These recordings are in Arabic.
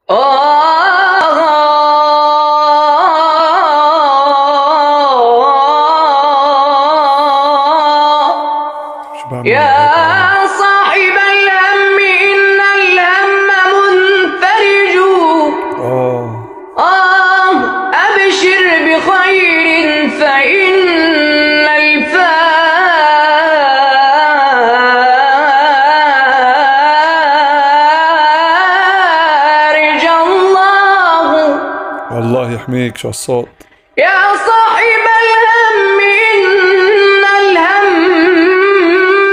يا صاحب الهم إن الهم منفرج. أبشر بخير فإن الفارج الله. الله يحميك، شو الصوت. يا صاحب الهم إن الهم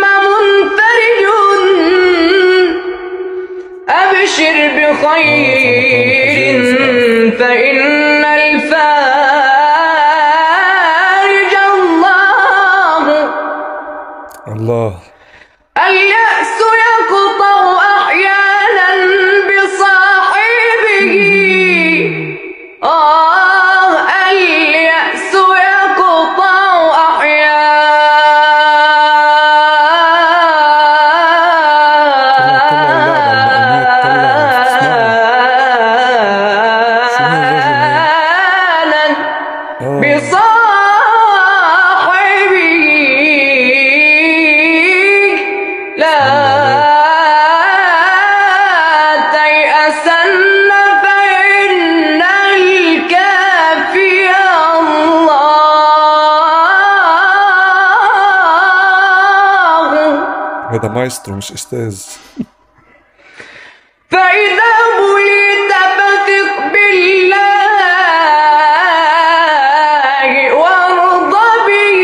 منفرج. أبشر بخير فإن الفارج الله. الله. اليأس يقطع أحيانا بصاحبه. اليأس يقطع أحيانا بصاحبه. لا تيأسن فإن الكافي الله. هذا مايسترو مش استاذ. فإذا بليت فثق بالله وارض به.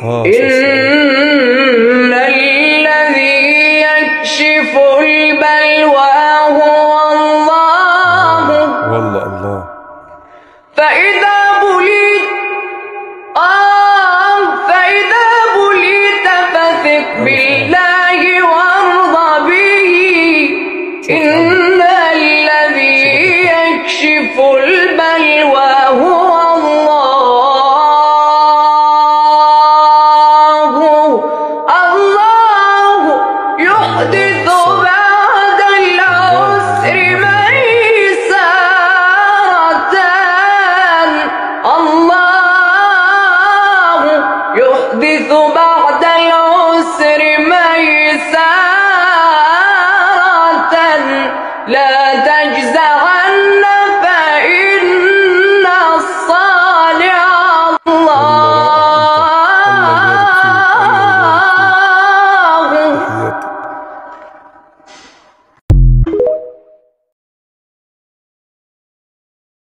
إن الذي يكشف البلوى هو الله. والله الله. فإذا بليت فثق بالله وارض به. إن الذي يكشف البلوى هو الله. الله يحدث بعد العسر ميسرة. الله يحدث بعد العسر ميسرة. لا